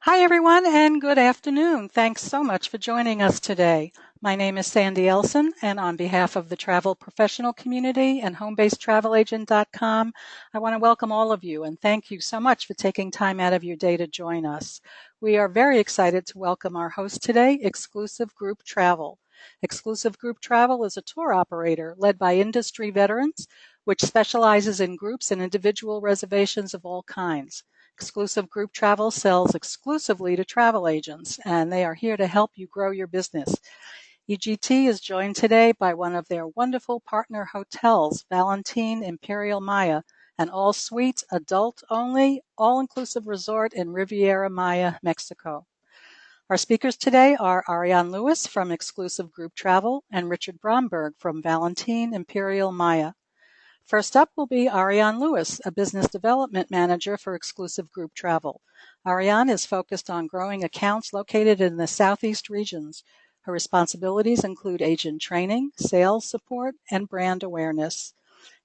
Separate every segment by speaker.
Speaker 1: Hi, everyone, and good afternoon. Thanks so much for joining us today. My name is Sandy Elson, and on behalf of the travel professional community and homebasedtravelagent.com, I want to welcome all of you and thank you so much for taking time out of your day to join us. We are very excited to welcome our host today, Exclusive Group Travel. Exclusive Group Travel is a tour operator led by industry veterans, which specializes in groups and individual reservations of all kinds. Exclusive Group Travel sells exclusively to travel agents, and they are here to help you grow your business. EGT is joined today by one of their wonderful partner hotels, Valentin Imperial Maya, an all-suite, adult-only, all-inclusive resort in Riviera Maya, Mexico. Our speakers today are Ariane Lewis from Exclusive Group Travel and Richard Bromberg from Valentin Imperial Maya. First up will be Ariane Lewis, a business development manager for Exclusive Group Travel. Ariane is focused on growing accounts located in the Southeast regions. Her responsibilities include agent training, sales support, and brand awareness.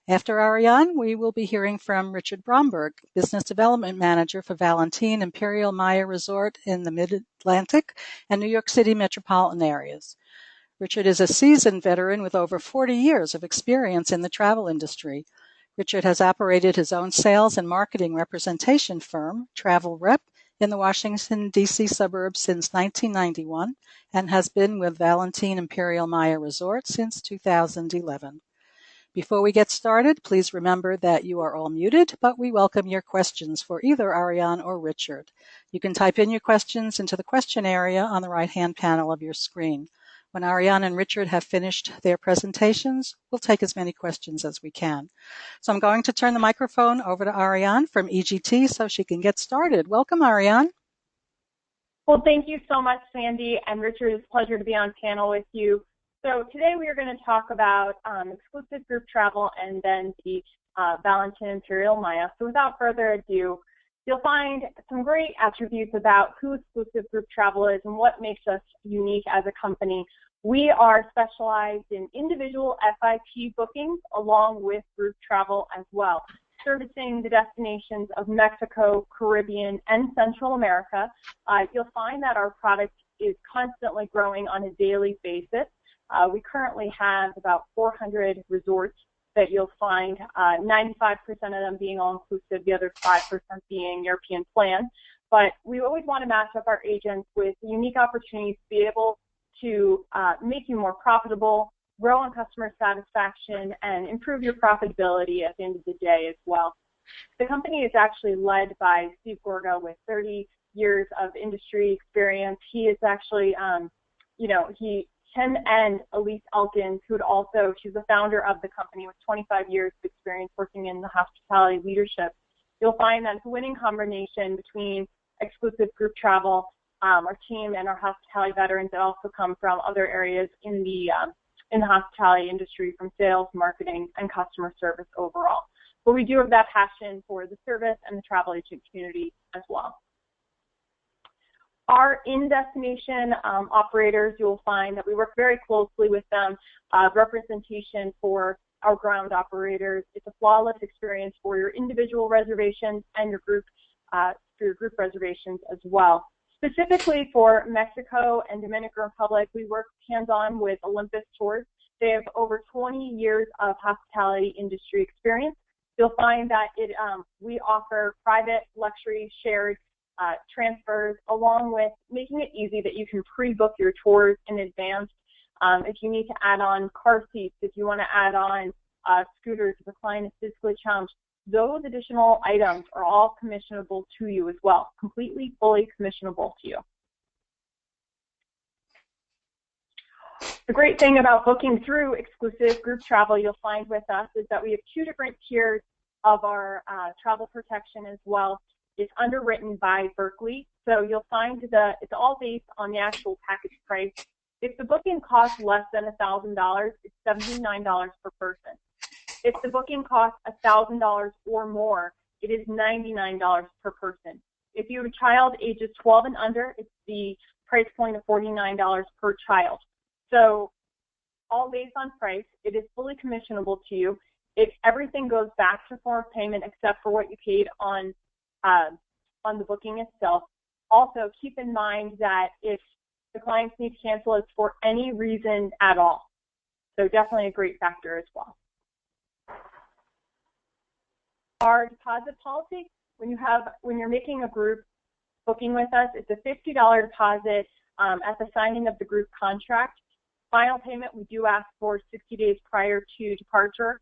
Speaker 1: After Ariane, we will be hearing from Richard Bromberg, business development manager for Valentin Imperial Maya Resort in the Mid-Atlantic and New York City metropolitan areas. Richard is a seasoned veteran with over 40 years of experience in the travel industry. Richard has operated his own sales and marketing representation firm, Travel Rep, in the Washington, D.C. suburbs since 1991 and has been with Valentin Imperial Maya Resort since 2011. Before we get started, please remember that you are all muted, but we welcome your questions for either Ariane or Richard. You can type in your questions into the question area on the right-hand panel of your screen. When Ariane and Richard have finished their presentations, we'll take as many questions as we can. So I'm going to turn the microphone over to Ariane from EGT so she can get started. Welcome, Ariane.
Speaker 2: Well, thank you so much, Sandy and Richard. It's a pleasure to be on panel with you. So today we are going to talk about Exclusive Group Travel and then the Valentin Imperial Maya. So without further ado, you'll find some great attributes about who Exclusive Group Travel is and what makes us unique as a company. We are specialized in individual FIT bookings along with group travel as well, servicing the destinations of Mexico, Caribbean, and Central America. You'll find that our product is constantly growing on a daily basis. We currently have about 400 resorts that you'll find, 95% of them being all-inclusive, the other 5% being European plan. But we always want to match up our agents with unique opportunities to be able to make you more profitable, grow on customer satisfaction, and improve your profitability at the end of the day as well. The company is actually led by Steve Gorga with 30 years of industry experience. He is actually, him and Elise Elkins, she's the founder of the company with 25 years of experience working in the hospitality leadership. You'll find that it's a winning combination between Exclusive Group Travel, our team, and our hospitality veterans that also come from other areas in the hospitality industry, from sales, marketing, and customer service overall. But we do have that passion for the service and the travel agent community as well. Our in-destination operators, you'll find that we work very closely with them. Representation for our ground operators. It's a flawless experience for your individual reservations and your group reservations as well. Specifically for Mexico and Dominican Republic, we work hands-on with Olympus Tours. They have over 20 years of hospitality industry experience. You'll find that we offer private, luxury, shared transfers, along with making it easy that you can pre-book your tours in advance. If you need to add on car seats, if you want to add on scooters, if the client is physically challenged, those additional items are all commissionable to you as well, completely, fully commissionable to you. The great thing about booking through Exclusive Group Travel you'll find with us is that we have two different tiers of our travel protection as well. It's underwritten by Berkeley, so you'll find that it's all based on the actual package price. If the booking costs less than $1,000, it's $79 per person. If the booking costs $1,000 or more, it is $99 per person. If you have a child ages 12 and under, it's the price point of $49 per child. So all based on price. It is fully commissionable to you. Everything goes back to form of payment except for what you paid on the booking itself. Also, keep in mind that if the clients need to cancel, it's for any reason at all. So definitely a great factor as well. Our deposit policy, when you're making a group booking with us, it's a $50 deposit at the signing of the group contract. Final payment, we do ask for 60 days prior to departure.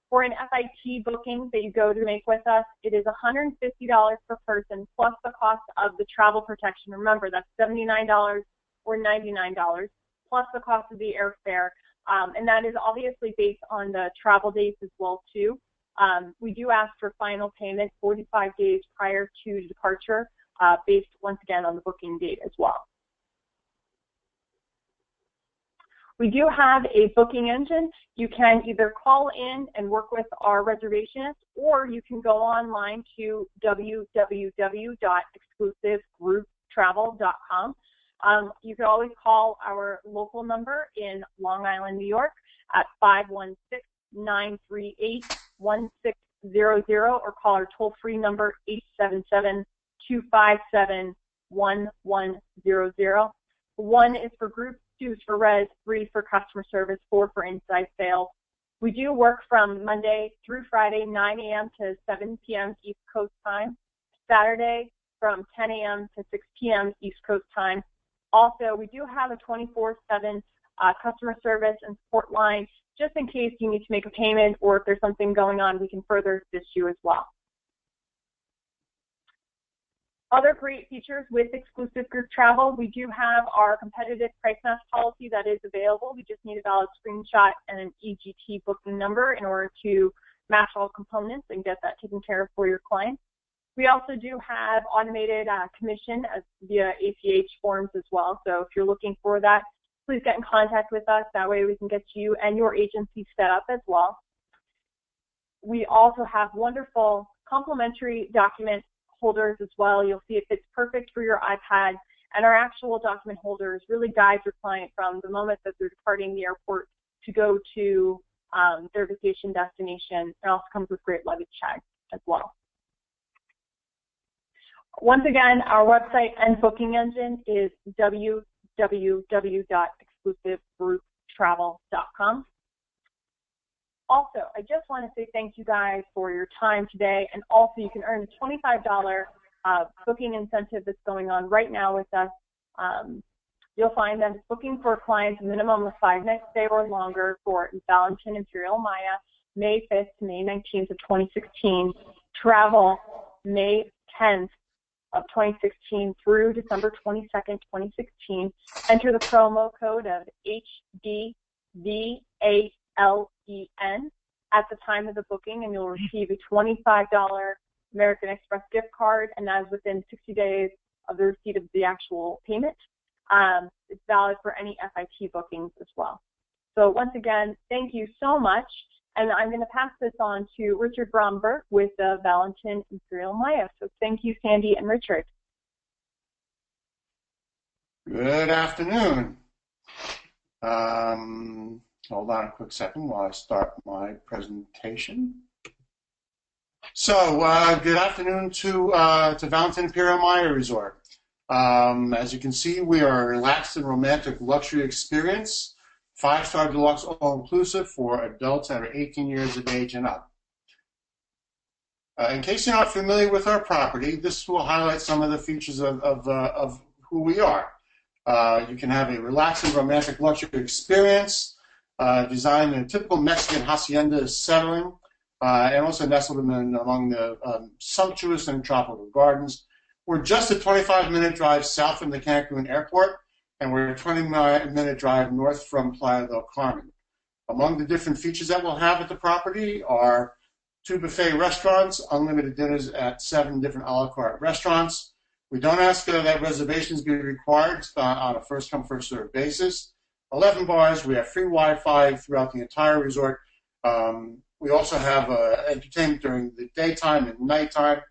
Speaker 2: For an FIT booking that you go to make with us, it is $150 per person plus the cost of the travel protection. Remember, that's $79 or $99 plus the cost of the airfare. And that is obviously based on the travel dates as well, too. We do ask for final payment 45 days prior to departure, based once again on the booking date as well. We do have a booking engine. You can either call in and work with our reservationists, or you can go online to www.exclusivegrouptravel.com. You can always call our local number in Long Island, New York at 516-938-1600, or call our toll-free number 877-257-1100. 1 is for group, 2 is for res, 3 for customer service, 4 for inside sales. We do work from Monday through Friday, 9 a.m. to 7 p.m. East Coast time. Saturday from 10 a.m. to 6 p.m. East Coast time. Also, we do have a 24/7 customer service and support line, just in case you need to make a payment or if there's something going on, we can further assist you as well. Other great features with exclusive group travel, we do have our competitive price match policy that is available. We just need a valid screenshot and an EGT booking number in order to match all components and get that taken care of for your clients. We also do have automated commission via ACH forms as well. So if you're looking for that, please get in contact with us. That way we can get you and your agency set up as well. We also have wonderful complimentary document holders as well. You'll see it fits perfect for your iPad. And our actual document holders really guide your client from the moment that they're departing the airport to go to their vacation destination. It also comes with great luggage tags as well. Once again, our website and booking engine is www.exclusivegrouptravel.com. Also, I just want to say thank you guys for your time today, and also you can earn a $25 booking incentive that's going on right now with us. You'll find that it's booking for clients a minimum of 5 nights stay or longer for Valentin Imperial Maya, May 5th to May 19th of 2016, travel May 10th of 2016 through December 22nd, 2016. Enter the promo code of HDVALEN at the time of the booking, and you'll receive a $25 American Express gift card, and that is within 60 days of the receipt of the actual payment. It's valid for any FIT bookings as well. So once again, thank you so much. And I'm going to pass this on to Richard Bromberg with the Valentin Imperial Maya. So thank you, Sandy and Richard.
Speaker 3: Good afternoon. Hold on a quick second while I start my presentation. So good afternoon to Valentin Imperial Maya Resort. As you can see, we are a relaxed and romantic luxury experience. 5-star deluxe all-inclusive for adults that are 18 years of age and up. In case you're not familiar with our property, this will highlight some of the features of who we are. You can have a relaxed and romantic luxury experience, designed in a typical Mexican hacienda setting, and also nestled among the sumptuous and tropical gardens. We're just a 25-minute drive south from the Cancun airport, and we're a 20-minute drive north from Playa del Carmen. Among the different features that we'll have at the property are 2 buffet restaurants, unlimited dinners at 7 different a la carte restaurants. We don't ask that reservations be required on a first-come, first-served basis. 11 bars. We have free Wi-Fi throughout the entire resort. We also have entertainment during the daytime and nighttime.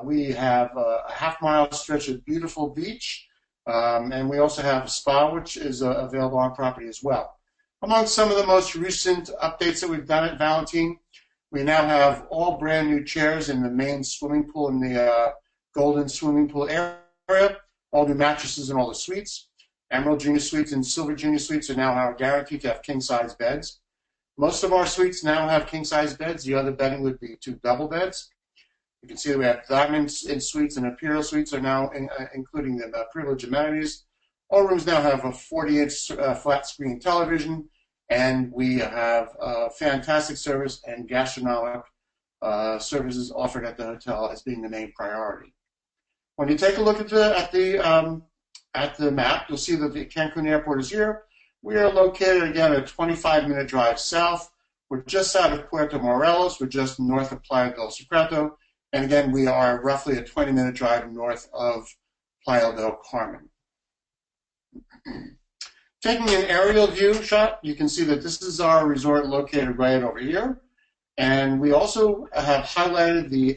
Speaker 3: We have a half-mile stretch of beautiful beach. And we also have a spa, which is available on property as well. Among some of the most recent updates that we've done at Valentin, we now have all brand new chairs in the main swimming pool in the Golden Swimming Pool area. area, all new mattresses in all the suites. Emerald Junior Suites and Silver Junior Suites are now guaranteed to have king-size beds. Most of our suites now have king-size beds. The other bedding would be 2 double beds. You can see that we have diamonds in suites and Imperial suites are now including the privileged amenities. All rooms now have a 40-inch flat screen television, and we have fantastic service and gastronomic services offered at the hotel as being the main priority. When you take a look at the map, you'll see that the Cancun airport is here. We are located again a 25-minute drive south. We're just out of Puerto Morelos. We're just north of Playa del Secreto. And again, we are roughly a 20-minute drive north of Playa del Carmen. Taking an aerial view shot, you can see that this is our resort located right over here. And we also have highlighted the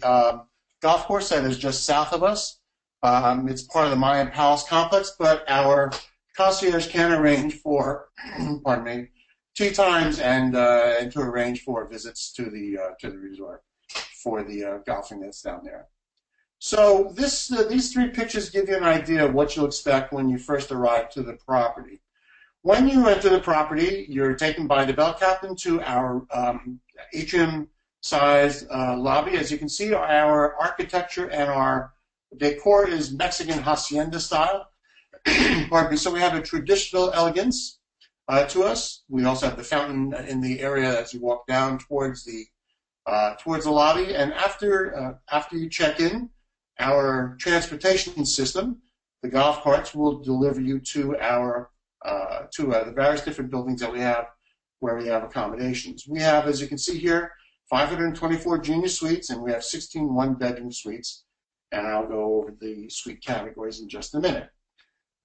Speaker 3: golf course that is just south of us. It's part of the Mayan Palace complex, but our concierge can arrange for, pardon me, tea times and to arrange for visits to the resort for the golfing that's down there. So these 3 pictures give you an idea of what you'll expect when you first arrive to the property. When you enter the property, you're taken by the bell captain to our atrium-sized lobby. As you can see, our architecture and our decor is Mexican hacienda style. Pardon me. So we have a traditional elegance to us. We also have the fountain in the area as you walk down towards the lobby. And after you check in, our transportation system, the golf carts, will deliver you to our the various different buildings that we have where we have accommodations. We have, as you can see here, 524 junior suites, and we have 16 one-bedroom suites. And I'll go over the suite categories in just a minute.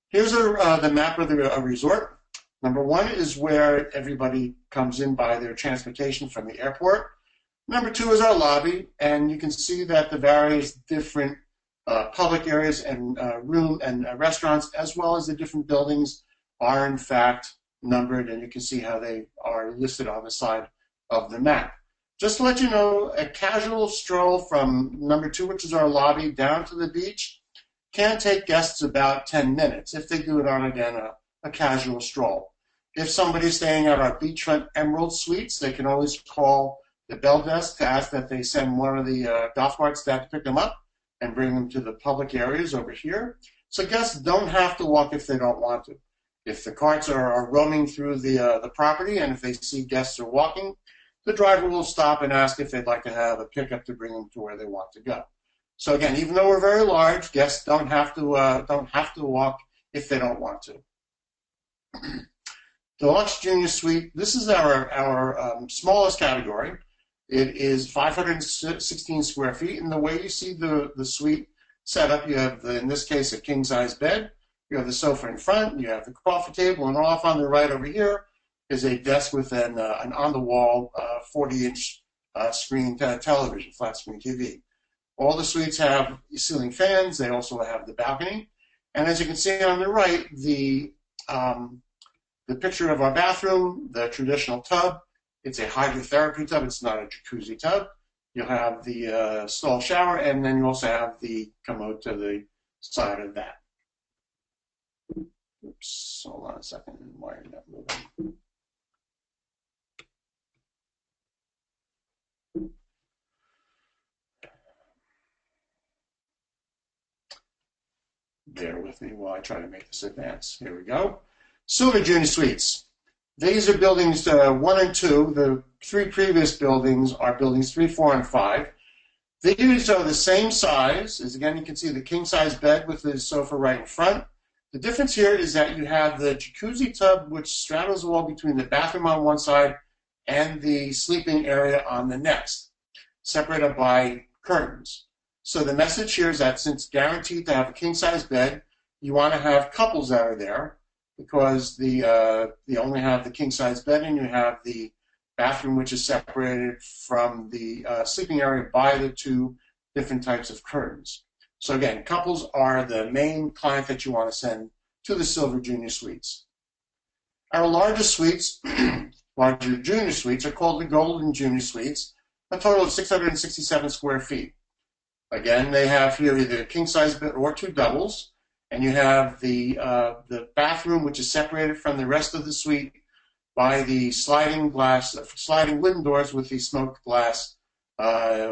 Speaker 3: Here's the map of the resort. Number 1 is where everybody comes in by their transportation from the airport. Number 2 is our lobby, and you can see that the various different public areas and room and restaurants, as well as the different buildings, are in fact numbered, and you can see how they are listed on the side of the map. Just to let you know, a casual stroll from number 2, which is our lobby, down to the beach, can take guests about 10 minutes if they do it on, again, a casual stroll. If somebody's staying at our beachfront Emerald Suites, they can always call the bell desk to ask that they send one of the golf cart staff to pick them up and bring them to the public areas over here. So guests don't have to walk if they don't want to. If the carts are roaming through the property and if they see guests are walking, the driver will stop and ask if they'd like to have a pickup to bring them to where they want to go. So again, even though we're very large, guests don't have to walk if they don't want to. Deluxe Junior Suite. This is our smallest category. It is 516 square feet, and the way you see the suite set up, you have in this case a king-size bed. You have the sofa in front. You have the coffee table, and off on the right over here is a desk with an on-the-wall 40-inch screen television, flat screen TV. All the suites have ceiling fans. They also have the balcony. And as you can see on the right, the picture of our bathroom, the traditional tub. It's a hydrotherapy tub. It's not a jacuzzi tub. You'll have the stall shower, and then you also have the commode to the side of that. Oops, hold on a second. Why are you not moving? Bear with me while I try to make this advance. Here we go. Silver Junior Suites. These are buildings 1 and 2. The 3 previous buildings are buildings 3, 4, and 5. These are the same size. As again, you can see the king-size bed with the sofa right in front. The difference here is that you have the jacuzzi tub, which straddles the wall between the bathroom on one side and the sleeping area on the next, separated by curtains. So the message here is that since guaranteed to have a king-size bed, you want to have couples that are there because you only have the king-size bed and you have the bathroom, which is separated from the sleeping area by the 2 different types of curtains. So again, couples are the main client that you want to send to the Silver Junior Suites. Our largest suites, larger junior suites, are called the Golden Junior Suites, a total of 667 square feet. Again, they have here either a king-size bed or 2 doubles. And you have the bathroom, which is separated from the rest of the suite by the sliding wooden doors with the smoked glass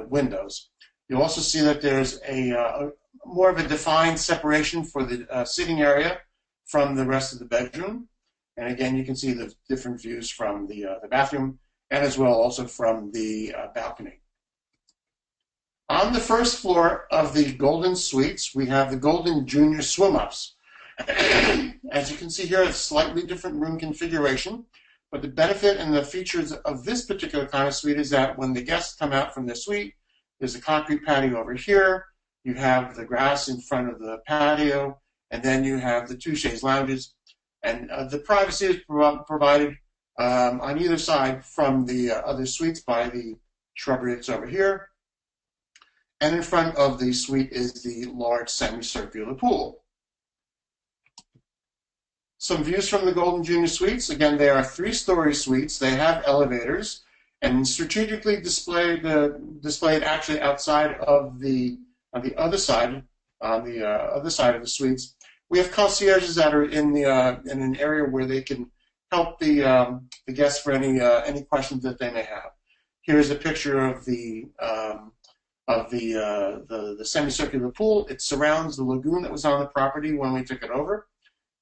Speaker 3: windows. You'll also see that there's a more of a defined separation for the sitting area from the rest of the bedroom. And again, you can see the different views from the bathroom and as well also from the balcony. On the first floor of the Golden Suites, we have the Golden Junior Swim-Ups. As you can see here, it's a slightly different room configuration, but the benefit and the features of this particular kind of suite is that when the guests come out from their suite, there's a concrete patio over here, you have the grass in front of the patio, and then you have the two chaise lounges, and the privacy is provided on either side from the other suites by the shrubbery that's over here. And in front of the suite is the large semicircular pool. Some views from the Golden Junior Suites. Again, they are 3-story suites. They have elevators and strategically displayed actually outside of the other side, on the other side of the suites. We have concierges that are in an area where they can help the guests for any questions that they may have. Here's a picture of the semicircular pool. It surrounds the lagoon that was on the property when we took it over,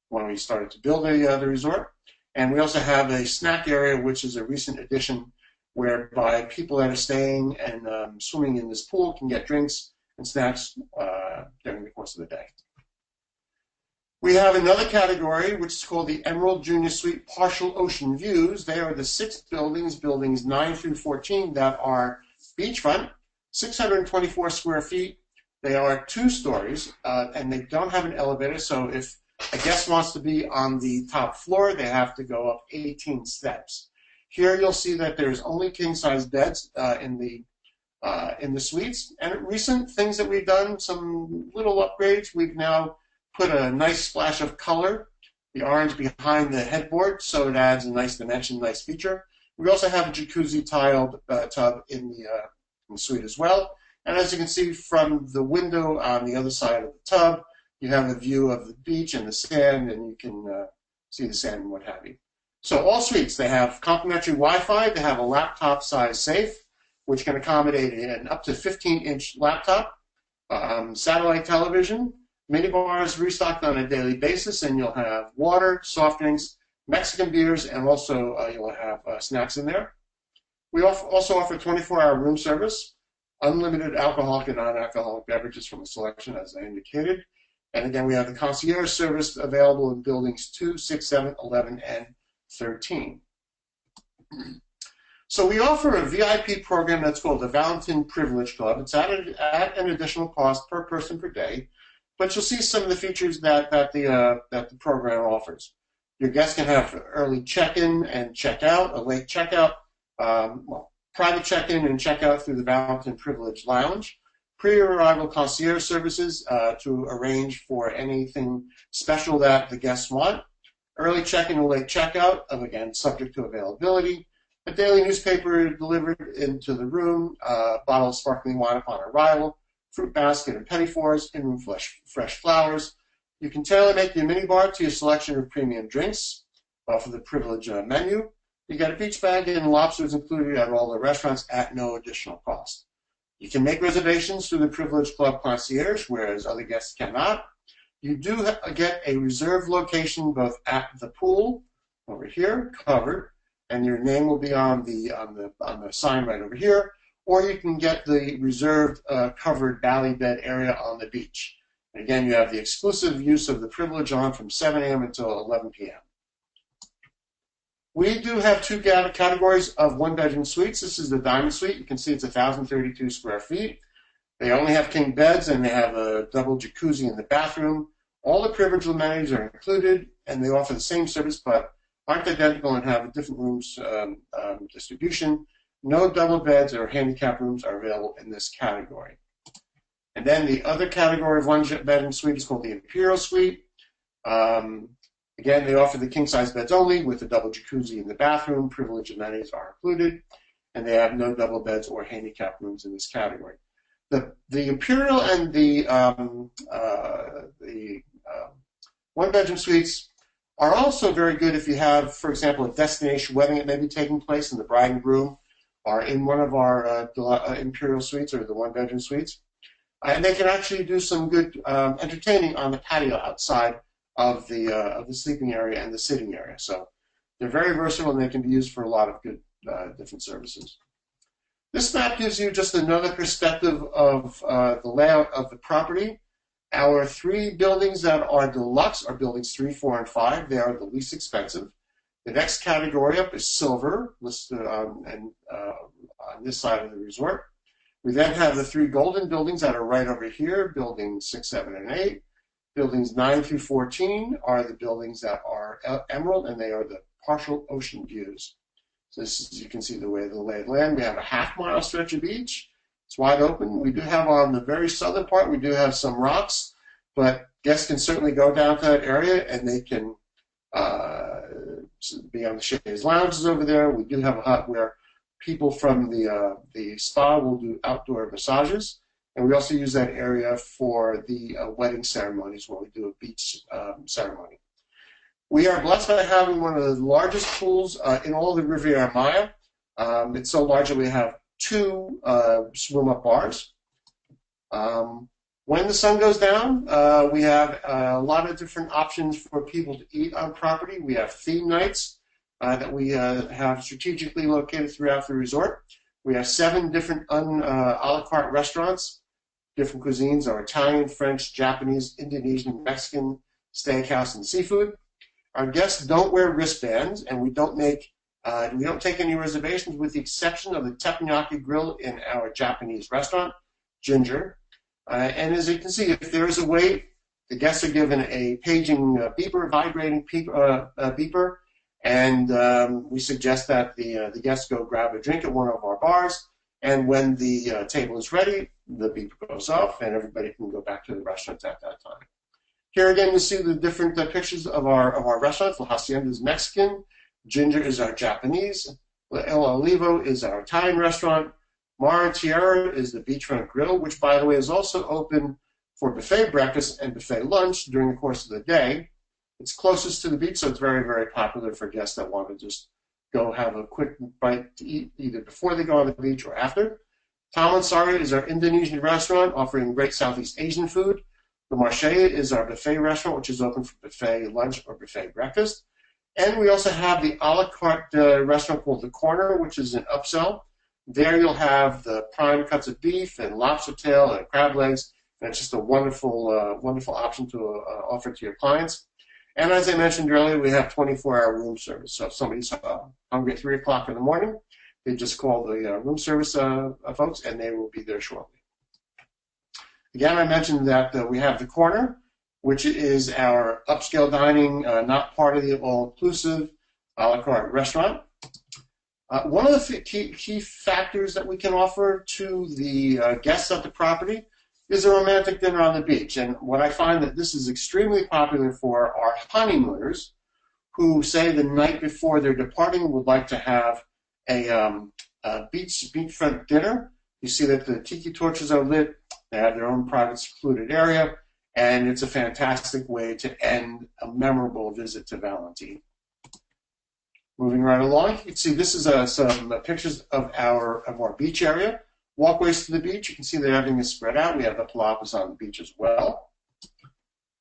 Speaker 3: when we started to build the resort. And we also have a snack area, which is a recent addition, whereby people that are staying and swimming in this pool can get drinks and snacks during the course of the day. We have another category, which is called the Emerald Junior Suite Partial Ocean Views. They are the 6 buildings 9 through 14, that are beachfront, 624 square feet. They are 2 stories, and they don't have an elevator, so if a guest wants to be on the top floor, they have to go up 18 steps. Here you'll see that there's only king-size beds in the suites. And recent things that we've done, some little upgrades, we've now put a nice splash of color, the orange behind the headboard, so it adds a nice dimension, nice feature. We also have a jacuzzi tiled tub in the suite as well. And as you can see from the window on the other side of the tub, you have a view of the beach and the sand, and you can see the sand and what have you. So all suites, they have complimentary Wi-Fi. They have a laptop-sized safe, which can accommodate an up to 15-inch laptop, satellite television, minibars restocked on a daily basis, and you'll have water, soft drinks, Mexican beers, and also you'll have snacks in there. We also offer 24-hour room service, unlimited alcoholic and non-alcoholic beverages from a selection, as I indicated. And again, we have the concierge service available in buildings 2, 6, 7, 11, and 13. So we offer a VIP program that's called the Valentin Privilege Club. It's at an additional cost per person per day, but you'll see some of the features that the program offers. Your guests can have early check-in and check-out, a late check-out, private check-in and check-out through the Valentin Privilege Lounge, pre-arrival concierge services to arrange for anything special that the guests want, early check-in and late check-out, again, subject to availability, a daily newspaper delivered into the room, a bottle of sparkling wine upon arrival, fruit basket and petit fours, in-room fresh flowers. You can tailor-make your minibar to your selection of premium drinks for the privilege menu. You got a beach bag and lobsters included at all the restaurants at no additional cost. You can make reservations through the Privilege Club concierge, whereas other guests cannot. You do get a reserved location both at the pool over here, covered, and your name will be on the sign right over here, or you can get the reserved covered valley bed area on the beach. And again, you have the exclusive use of the privilege on from 7 a.m. until 11 p.m. We do have 2 categories of one-bedroom suites. This is the Diamond Suite. You can see it's 1,032 square feet. They only have king beds, and they have a double jacuzzi in the bathroom. All the privilege amenities are included, and they offer the same service, but aren't identical and have a different rooms distribution. No double beds or handicap rooms are available in this category. And then the other category of one-bedroom suite is called the Imperial Suite. Again, they offer the king-size beds only with a double jacuzzi in the bathroom. Privilege amenities are included, and they have no double beds or handicap rooms in this category. The Imperial and the One-bedroom suites are also very good if you have, for example, a destination wedding that may be taking place and the bride and groom are in one of our Imperial suites or the one-bedroom suites. And they can actually do some good entertaining on the patio outside of the sleeping area and the sitting area. So they're very versatile and they can be used for a lot of good different services. This map gives you just another perspective of the layout of the property. Our 3 buildings that are deluxe are buildings 3, 4, and 5. They are the least expensive. The next category up is silver, listed on this side of the resort. We then have the 3 golden buildings that are right over here, buildings 6, 7, and 8. Buildings 9 through 14 are the buildings that are emerald, and they are the partial ocean views. So this is, you can see the way of the lay of land. We have a half-mile stretch of beach. It's wide open. We do have on the very southern part, we do have some rocks, but guests can certainly go down to that area and they can be on the chaise lounges over there. We do have a hut where people from the spa will do outdoor massages, and we also use that area for the wedding ceremonies when we do a beach ceremony. We are blessed by having one of the largest pools in all of the Riviera Maya. It's so large that we have 2 swim-up bars. When the sun goes down, we have a lot of different options for people to eat on property. We have theme nights that we have strategically located throughout the resort. We have 7 different a la carte restaurants. Different cuisines are Italian, French, Japanese, Indonesian, Mexican, steakhouse, and seafood. Our guests don't wear wristbands, and we don't take any reservations with the exception of the teppanyaki grill in our Japanese restaurant, Ginger. And as you can see, if there is a wait, the guests are given a paging beeper, vibrating beeper, and we suggest that the guests go grab a drink at one of our bars, and when the table is ready, the beeper goes off, and everybody can go back to the restaurant at that time. Here again, you see the different pictures of our restaurants. La Hacienda is Mexican, Ginger is our Japanese, El Olivo is our Italian restaurant, Mar Tierra is the beachfront grill, which, by the way, is also open for buffet breakfast and buffet lunch during the course of the day. It's closest to the beach, so it's very, very popular for guests that want to just go have a quick bite to eat either before they go on the beach or after. Taman Sari is our Indonesian restaurant offering great Southeast Asian food. The Marche is our buffet restaurant, which is open for buffet lunch or buffet breakfast. And we also have the a la carte restaurant called The Corner, which is an upsell. There you'll have the prime cuts of beef and lobster tail and crab legs, and it's just a wonderful, wonderful option to offer to your clients. And as I mentioned earlier, we have 24-hour room service. So if somebody's hungry at 3 o'clock in the morning, they just call the room service folks, and they will be there shortly. Again, I mentioned that we have The Corner, which is our upscale dining, not part of the all-inclusive a la carte restaurant. One of the key factors that we can offer to the guests at the property is a romantic dinner on the beach. And what I find that this is extremely popular for our honeymooners who say the night before they're departing would like to have a beachfront dinner. You see that the tiki torches are lit. They have their own private secluded area. And it's a fantastic way to end a memorable visit to Valentin. Moving right along, you can see this is some pictures of our beach area. Walkways to the beach, you can see that everything is spread out. We have the palapas on the beach as well.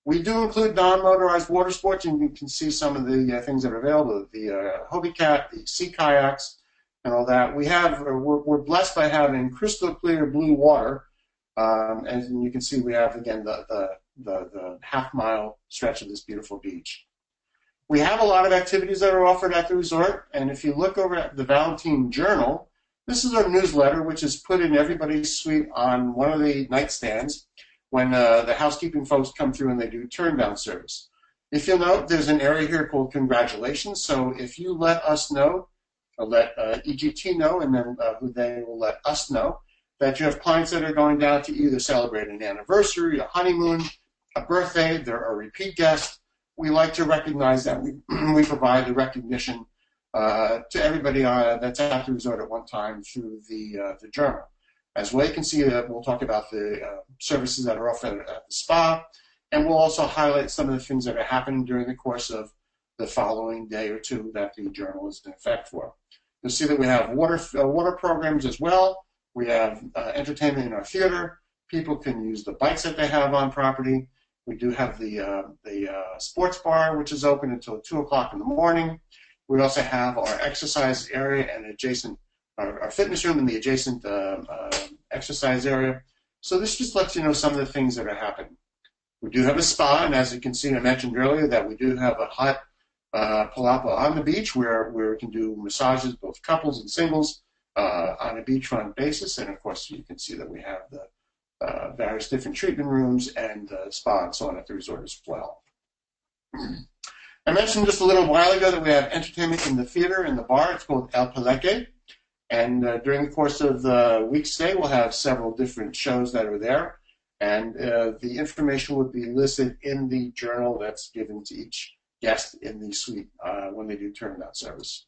Speaker 3: We do include non-motorized water sports, and you can see some of the things that are available, the Hobie Cat, the sea kayaks, and all that. We're blessed by having crystal clear blue water, and you can see we have, again, the half-mile stretch of this beautiful beach. We have a lot of activities that are offered at the resort, and if you look over at the Valentin Journal, this is our newsletter, which is put in everybody's suite on one of the nightstands when the housekeeping folks come through and they do turn-down service. If you'll note, there's an area here called Congratulations, so if you let us know, or let EGT know, and then they will let us know that you have clients that are going down to either celebrate an anniversary, a honeymoon, a birthday, they're a repeat guest, we like to recognize that we provide the recognition to everybody that's at the resort at one time through the journal. As well, you can see that we'll talk about the services that are offered at the spa, And we'll also highlight some of the things that are happening during the course of the following day or two that the journal is in effect for. You'll see that we have water programs as well. We have entertainment in our theater. People can use the bikes that they have on property. We do have the sports bar, which is open until 2 o'clock in the morning. We also have our exercise area and adjacent, our fitness room and the adjacent exercise area. So this just lets you know some of the things that are happening. We do have a spa, and as you can see, I mentioned earlier that we do have a hot palapa on the beach where we can do massages, both couples and singles, on a beachfront basis. And of course, you can see that we have the various different treatment rooms and spa and so on at the resort as well. I mentioned just a little while ago that we have entertainment in the theater and the bar. It's called El Palenque. And during the course of the week's stay, we'll have several different shows that are there. And the information would be listed in the journal that's given to each guest in the suite when they do turnabout service.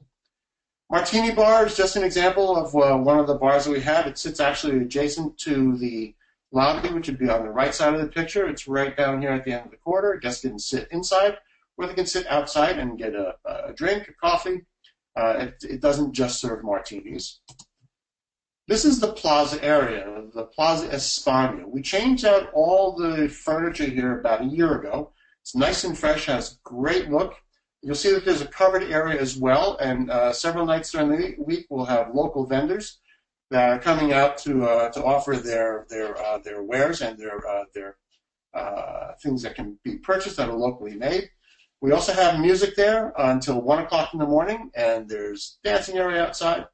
Speaker 3: Martini Bar is just an example of one of the bars that we have. It sits actually adjacent to the lobby, which would be on the right side of the picture. It's right down here at the end of the corridor. Guests can sit inside, or they can sit outside and get a drink, a coffee. It doesn't just serve martinis. This is the plaza area, the Plaza España. We changed out all the furniture here about a year ago. It's nice and fresh, has great look. You'll see that there's a covered area as well, and several nights during the week we'll have local vendors that are coming out to offer their wares and their things that can be purchased that are locally made. We also have music there until 1 o'clock in the morning, and there's dancing area outside.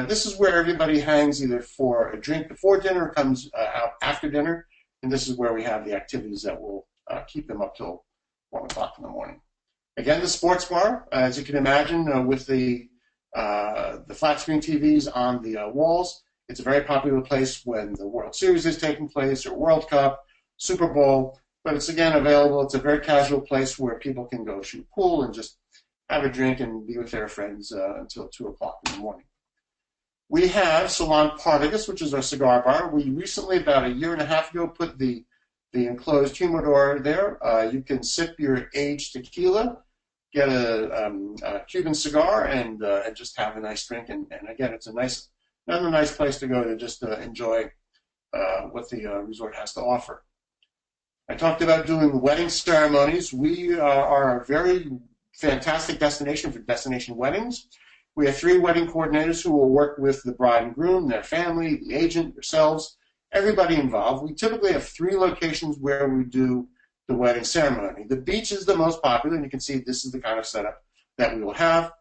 Speaker 3: This is where everybody hangs either for a drink before dinner or comes out after dinner, and this is where we have the activities that will keep them up till 1 o'clock in the morning. Again, the sports bar, as you can imagine, with the flat screen TVs on the walls, it's a very popular place when the World Series is taking place or World Cup, Super Bowl, but it's again available. It's a very casual place where people can go shoot pool and just have a drink and be with their friends until 2 o'clock in the morning. We have Salon Partagas, which is our cigar bar. We recently, about a year and a half ago, put the enclosed humidor there. You can sip your aged tequila, get a Cuban cigar, and just have a nice drink. And again, it's another nice place to go to just enjoy what the resort has to offer. I talked about doing wedding ceremonies. We are a very fantastic destination for destination weddings. We have 3 wedding coordinators who will work with the bride and groom, their family, the agent, yourselves, everybody involved. We typically have 3 locations where we do the wedding ceremony. The beach is the most popular, and you can see this is the kind of setup that we will have.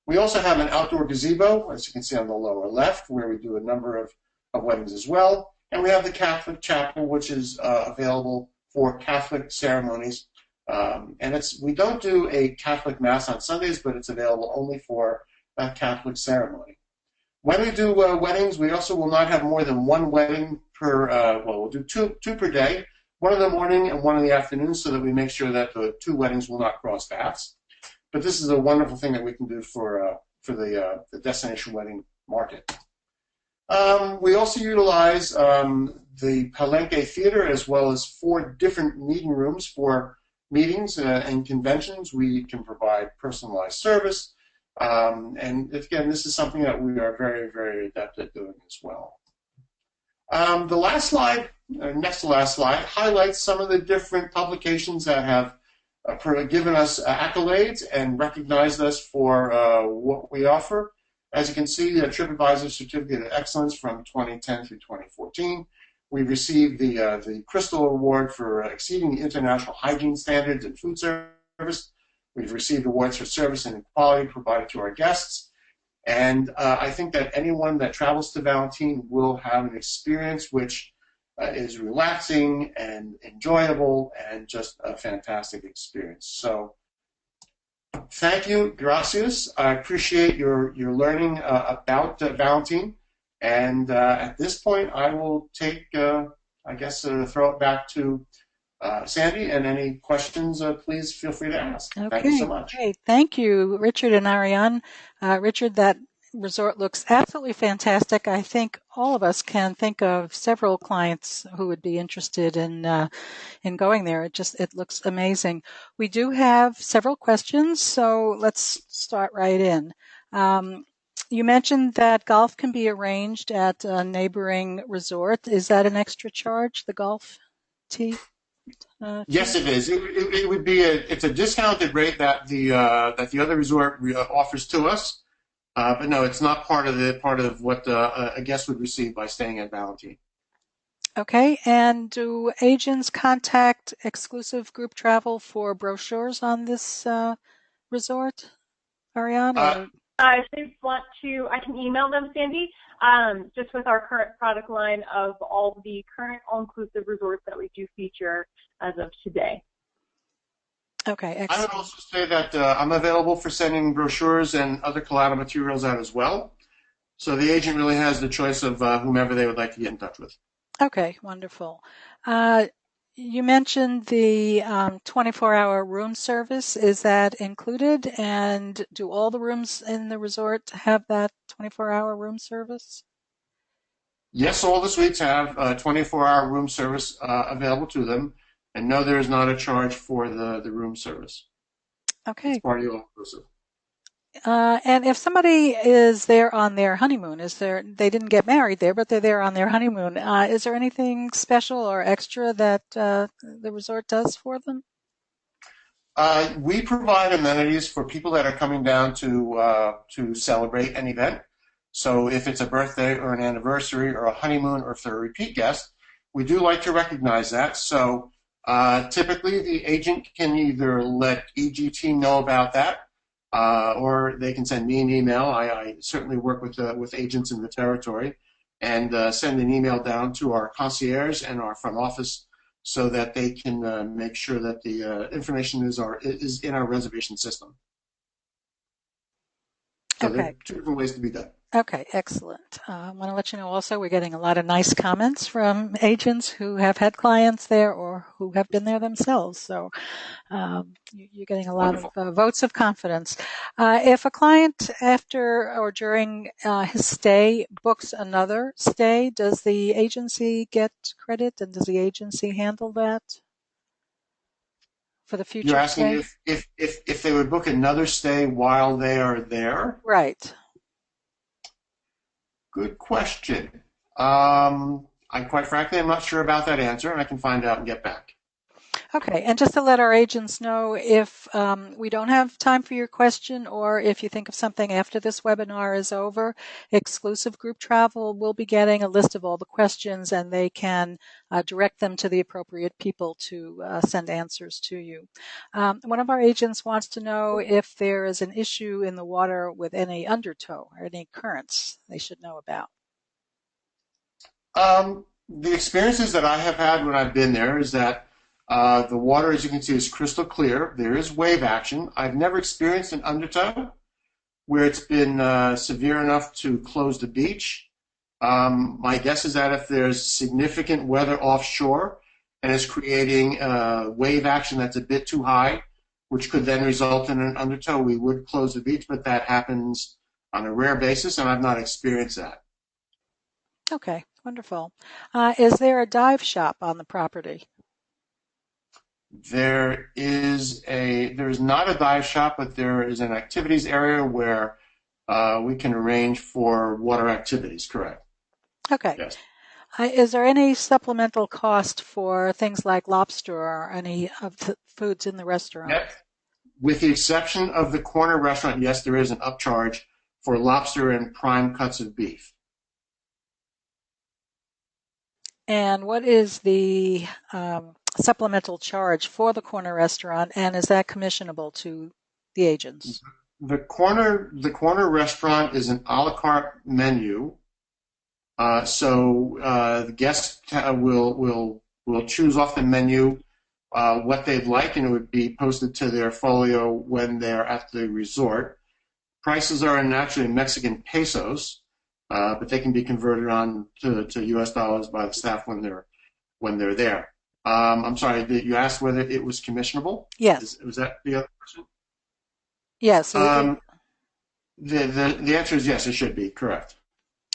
Speaker 3: We also have an outdoor gazebo, as you can see on the lower left, where we do a number of weddings as well. And we have the Catholic chapel, which is available for Catholic ceremonies. And we don't do a Catholic Mass on Sundays, but it's available only for a Catholic ceremony. When we do weddings, we also will not have more than 1 wedding per, we'll do two per day, 1 in the morning and 1 in the afternoon, so that we make sure that the 2 weddings will not cross paths. But this is a wonderful thing that we can do for the destination wedding market. We also utilize the Palenque Theater as well as 4 different meeting rooms for meetings and conventions. We can provide personalized service. And again, this is something that we are very, very adept at doing as well. The last slide, next to last slide, highlights some of the different publications that have given us accolades and recognized us for what we offer. As you can see, the TripAdvisor Certificate of Excellence from 2010 through 2014. We received the Crystal Award for exceeding the international hygiene standards in food service. We've received awards for service and quality provided to our guests. And I think that anyone that travels to Valentin will have an experience which is relaxing and enjoyable and just a fantastic experience. So thank you, gracias. I appreciate your learning about Valentin. And at this point, I will take, throw it back to Sandy, and any questions, please feel free to ask.
Speaker 1: Okay,
Speaker 3: thank you so much.
Speaker 1: Great. Thank you, Richard and Ariane. Richard, that resort looks absolutely fantastic. I think all of us can think of several clients who would be interested in going there. It looks amazing. We do have several questions, so let's start right in. You mentioned that golf can be arranged at a neighboring resort. Is that an extra charge, the golf tee?
Speaker 3: Yes,
Speaker 1: Fee?
Speaker 3: it is. It would be it's a discounted rate that the other resort offers to us. But no, it's not part of what a guest would receive by staying at Valentin.
Speaker 1: Okay, and do agents contact exclusive group travel for brochures on this resort, Ariane? Or
Speaker 2: If they want to, I can email them, Sandy, just with our current product line of all the current all-inclusive resorts that we do feature as of today.
Speaker 1: Okay,
Speaker 3: I
Speaker 1: excellent.
Speaker 3: would also say that I'm available for sending brochures and other collateral materials out as well. So the agent really has the choice of whomever they would like to get in touch with.
Speaker 1: Okay, wonderful. You mentioned the 24-hour room service. Is that included? And do all the rooms in the resort have that 24-hour room service?
Speaker 3: Yes, all the suites have 24-hour room service available to them. And no, there is not a charge for the room service. It's
Speaker 1: Okay.
Speaker 3: part of the all-inclusive.
Speaker 1: And if somebody is there on their honeymoon, they didn't get married there, but they're there on their honeymoon, is there anything special or extra that the resort does for them?
Speaker 3: We provide amenities for people that are coming down to celebrate an event. So if it's a birthday or an anniversary or a honeymoon, or if they're a repeat guest, we do like to recognize that. So typically the agent can either let EGT know about that, or they can send me an email. I certainly work with agents in the territory, and send an email down to our concierge and our front office so that they can make sure that the information is in our reservation system. So there are two different ways to be done.
Speaker 1: Okay, excellent. I want to let you know also we're getting a lot of nice comments from agents who have had clients there or who have been there themselves. So you're getting a lot of votes of confidence. If a client after or during his stay books another stay, does the agency get credit, and does the agency handle that for the future
Speaker 3: You're asking
Speaker 1: stay?
Speaker 3: if they would book another stay while they are there?
Speaker 1: Right.
Speaker 3: Good question. Quite frankly, I'm not sure about that answer, and I can find out and get back.
Speaker 1: Okay, and just to let our agents know, if we don't have time for your question, or if you think of something after this webinar is over, Exclusive Group Travel will be getting a list of all the questions, and they can direct them to the appropriate people to send answers to you. One of our agents wants to know if there is an issue in the water with any undertow or any currents they should know about.
Speaker 3: The experiences that I have had when I've been there is that the water, as you can see, is crystal clear. There is wave action. I've never experienced an undertow where it's been severe enough to close the beach. My guess is that if there's significant weather offshore and is creating wave action that's a bit too high, which could then result in an undertow, we would close the beach, but that happens on a rare basis, and I've not experienced that.
Speaker 1: Okay, wonderful. Is there a dive shop on the property?
Speaker 3: There is not a dive shop, but there is an activities area where we can arrange for water activities, correct?
Speaker 1: Okay.
Speaker 3: Yes.
Speaker 1: Is there any supplemental cost for things like lobster or any of the foods in the restaurant?
Speaker 3: Yep. With the exception of the corner restaurant, yes, there is an upcharge for lobster and prime cuts of beef.
Speaker 1: And what is the supplemental charge for the corner restaurant, and is that commissionable to the agents?
Speaker 3: The corner restaurant is an a la carte menu, so the guests will choose off the menu what they'd like, and it would be posted to their folio when they're at the resort. Prices are actually in Mexican pesos, but they can be converted on to U.S. dollars by the staff when they're there. I'm sorry, you asked whether it was commissionable?
Speaker 1: Yes.
Speaker 3: Was that the other question?
Speaker 1: Yes.
Speaker 3: The answer is yes, it should be correct.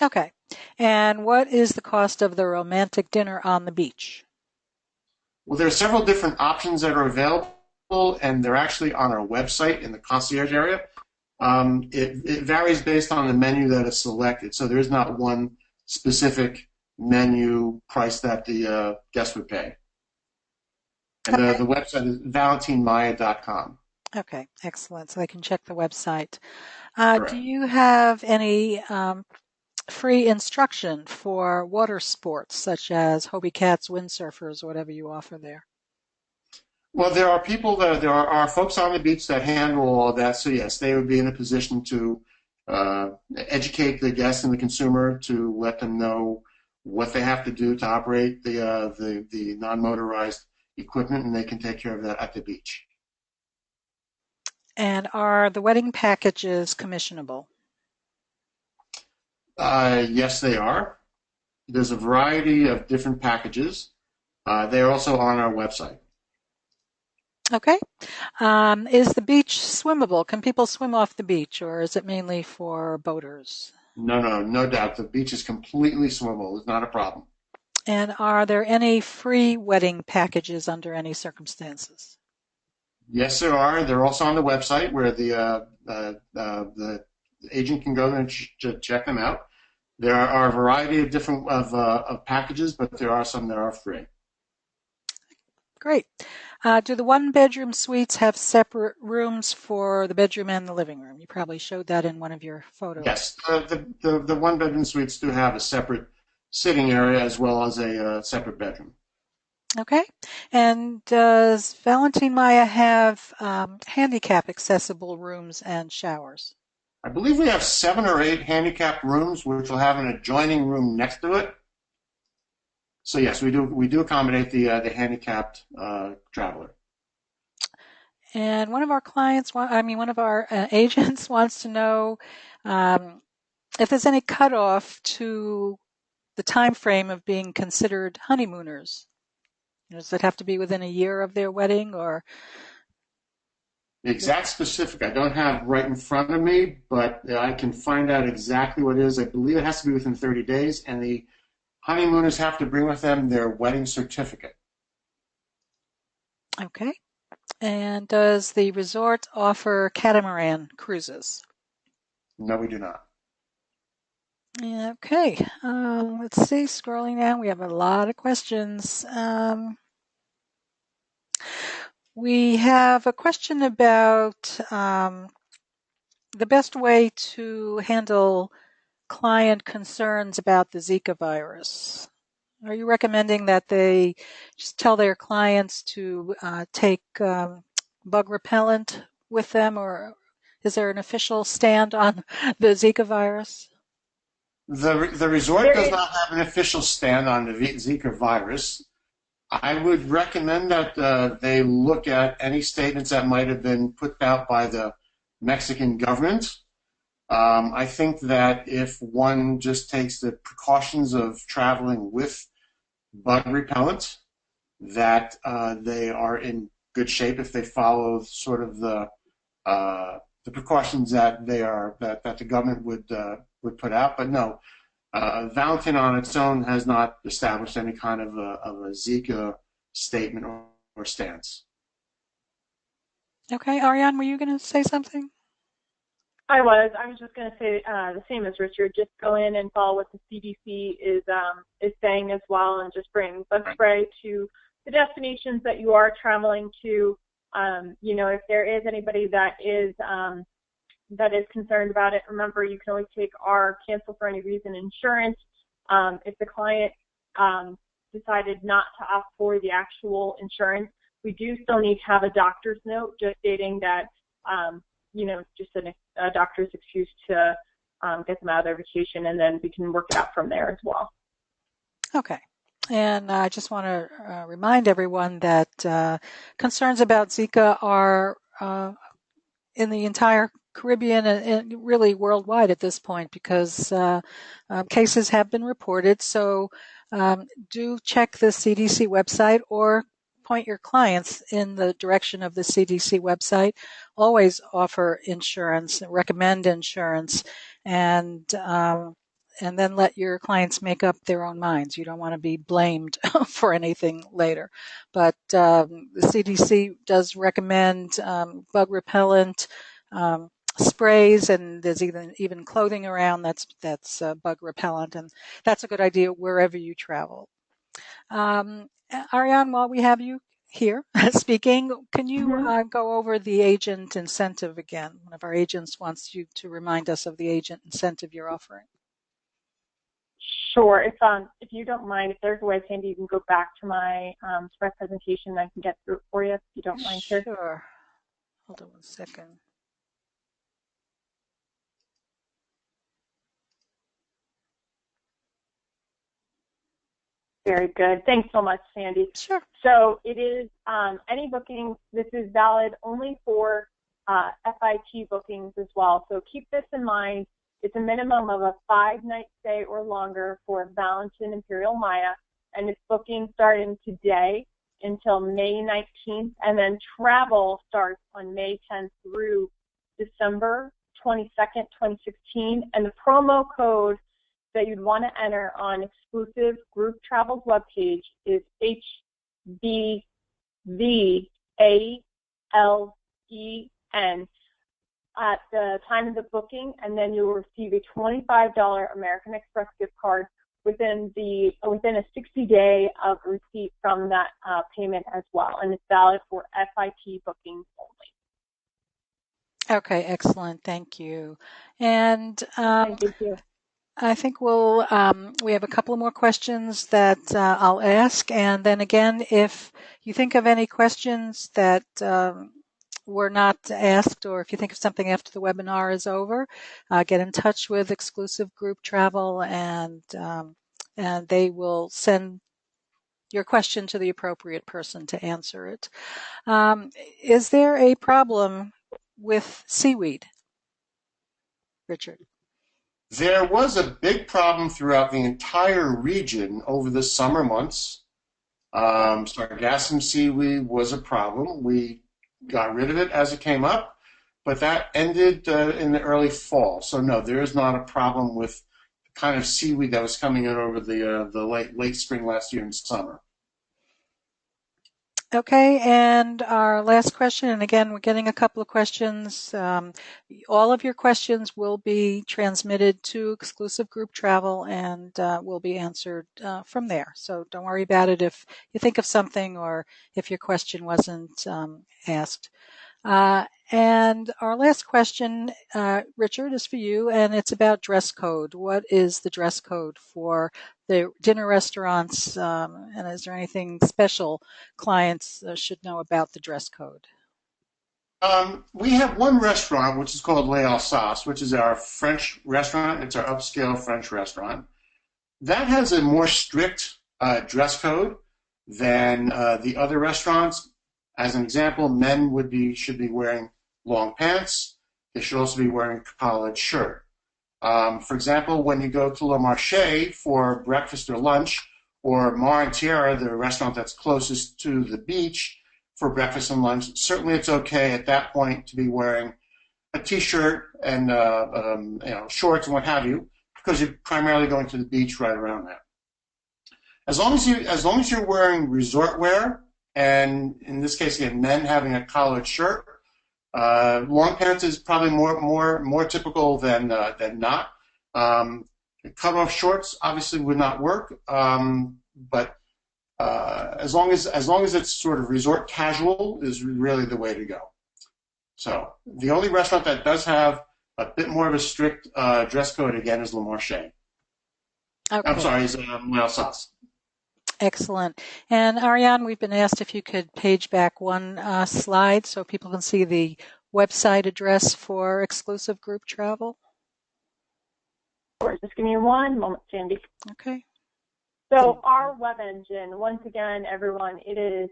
Speaker 1: Okay. And what is the cost of the romantic dinner on the beach?
Speaker 3: Well, there are several different options that are available, and they're actually on our website in the concierge area. It varies based on the menu that is selected, so there is not one specific menu price that the guest would pay. And
Speaker 1: Okay.
Speaker 3: the website is valentinmaya.com.
Speaker 1: Okay, excellent. So I can check the website. Do
Speaker 3: Correct.
Speaker 1: you have any free instruction for water sports, such as Hobie Cats, windsurfers, whatever you offer there?
Speaker 3: Well, there are folks on the beach that handle all of that. So yes, they would be in a position to educate the guest and the consumer to let them know what they have to do to operate the non-motorized equipment, and they can take care of that at the beach.
Speaker 1: And are the wedding packages commissionable?
Speaker 3: Yes, they are. There's a variety of different packages. They're also on our website.
Speaker 1: Okay. Is the beach swimmable? Can people swim off the beach, or is it mainly for boaters?
Speaker 3: No doubt. The beach is completely swimmable. It's not a problem.
Speaker 1: And are there any free wedding packages under any circumstances?
Speaker 3: Yes, there are. They're also on the website where the agent can go and check them out. There are a variety of different of packages, but there are some that are free.
Speaker 1: Great. Do the one-bedroom suites have separate rooms for the bedroom and the living room? You probably showed that in one of your photos.
Speaker 3: Yes, the one-bedroom suites do have a separate sitting area as well as a separate bedroom.
Speaker 1: Okay. And does Valentin Maya have handicap accessible rooms and showers?
Speaker 3: I believe we have 7 or 8 handicapped rooms, which will have an adjoining room next to it. So yes, we do accommodate the handicapped traveler.
Speaker 1: And one of our one of our agents wants to know if there's any cutoff to the time frame of being considered honeymooners. Does it have to be within a year of their wedding, or?
Speaker 3: The exact specific I don't have right in front of me, but I can find out exactly what it is. I believe it has to be within 30 days, and the honeymooners have to bring with them their wedding certificate.
Speaker 1: Okay. And does the resort offer catamaran cruises?
Speaker 3: No, we do not.
Speaker 1: Okay. Let's see. Scrolling down, we have a lot of questions. We have a question about the best way to handle client concerns about the Zika virus. Are you recommending that they just tell their clients to take bug repellent with them, or is there an official stand on the Zika virus?
Speaker 3: The resort does not have an official stand on the Zika virus. I would recommend that they look at any statements that might have been put out by the Mexican government. I think that if one just takes the precautions of traveling with bug repellent, that they are in good shape if they follow sort of the precautions that that the government would put out. But no, Valentin on its own has not established any kind of a Zika statement or stance.
Speaker 1: Okay, Ariane, were you going to say something?
Speaker 2: I was just going to say the same as Richard. Just go in and follow what the CDC is saying as well, and just bring bug spray to the destinations that you are traveling to. If there is anybody that is concerned about it, remember you can always take our cancel for any reason insurance. If the client decided not to opt for the actual insurance, we do still need to have a doctor's note just stating that just a doctor's excuse to get them out of their vacation, and then we can work it out from there as well.
Speaker 1: Okay. And I just want to remind everyone that concerns about Zika are in the entire Caribbean and really worldwide at this point, because cases have been reported. So do check the CDC website, or point your clients in the direction of the CDC website. Always offer insurance, recommend insurance, and then let your clients make up their own minds. You don't want to be blamed for anything later. But the CDC does recommend bug repellent sprays, and there's even clothing around that's bug repellent, and that's a good idea wherever you travel. Ariane, while we have you here speaking, can you go over the agent incentive again? One of our agents wants you to remind us of the agent incentive you're offering.
Speaker 2: Sure. If you don't mind, if there's a way, Sandy, you can go back to my presentation and I can get through it for you, if you don't mind.
Speaker 1: Sure. Hold on one second.
Speaker 2: Very good. Thanks so much, Sandy.
Speaker 1: Sure.
Speaker 2: So it is any booking. This is valid only for FIT bookings as well. So keep this in mind. It's a minimum of a 5-night stay or longer for Valentin Imperial Maya, and it's booking starting today until May 19th, and then travel starts on May 10th through December 22nd, 2016, and the promo code that you'd want to enter on exclusive group travels webpage is HBVALEN at the time of the booking, and then you'll receive a $25 American Express gift card within a 60-day of receipt from that payment as well, and it's valid for FIT bookings only.
Speaker 1: Okay, excellent. Thank you. And
Speaker 2: Thank you.
Speaker 1: I think we have a couple of more questions that I'll ask, and then again, if you think of any questions that were not asked, or if you think of something after the webinar is over, get in touch with Exclusive Group Travel, and they will send your question to the appropriate person to answer it. Is there a problem with seaweed, Richard?
Speaker 3: There was a big problem throughout the entire region over the summer months. Sargassum seaweed was a problem. We got rid of it as it came up, but that ended in the early fall. So no, there is not a problem with the kind of seaweed that was coming in over the late spring last year and summer.
Speaker 1: Okay, and our last question, and again, we're getting a couple of questions. All of your questions will be transmitted to Exclusive Group Travel and will be answered from there. So don't worry about it if you think of something or if your question wasn't asked. And our last question, Richard, is for you, and it's about dress code. What is the dress code for the dinner restaurants, and is there anything special clients should know about the dress code?
Speaker 3: We have one restaurant, which is called Les Alsaces, which is our French restaurant. It's our upscale French restaurant. That has a more strict dress code than the other restaurants. As an example, men should be wearing long pants. They should also be wearing a collared shirt. For example, when you go to Le Marché for breakfast or lunch, or Mar and Tierra, the restaurant that's closest to the beach, for breakfast and lunch, certainly it's okay at that point to be wearing a t-shirt and shorts and what have you, because you're primarily going to the beach right around that. As long as you're wearing resort wear, and in this case, again, men having a collared shirt, long pants is probably more typical than not. Cut-off shorts obviously would not work, but as long as it's sort of resort casual is really the way to go. So the only restaurant that does have a bit more of a strict dress code again is Le Marché.
Speaker 1: Okay.
Speaker 3: I'm sorry, is Les Alsaces.
Speaker 1: Excellent. And Ariane, we've been asked if you could page back one slide so people can see the website address for Exclusive Group Travel.
Speaker 2: Sure. Just give me one moment, Sandy.
Speaker 1: Okay.
Speaker 2: So our web engine, once again, everyone, it is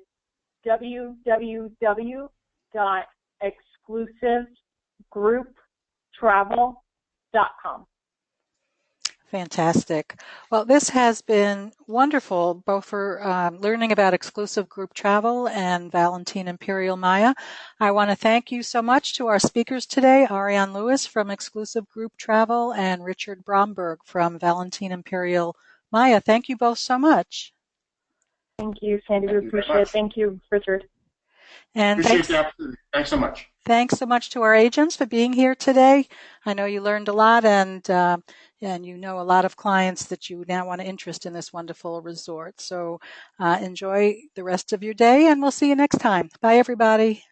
Speaker 2: www.exclusivegrouptravel.com.
Speaker 1: Fantastic. Well, this has been wonderful, both for learning about exclusive group travel and Valentin Imperial Maya. I want to thank you so much to our speakers today, Ariane Lewis from Exclusive Group Travel and Richard Bromberg from Valentin Imperial Maya. Thank you both so much.
Speaker 2: Thank you, Sandy. We appreciate it. Thank you, Richard.
Speaker 1: And
Speaker 3: appreciate the opportunity. Thanks so much.
Speaker 1: Thanks so much to our agents for being here today. I know you learned a lot, and you know a lot of clients that you now want to interest in this wonderful resort. So enjoy the rest of your day, and we'll see you next time. Bye, everybody.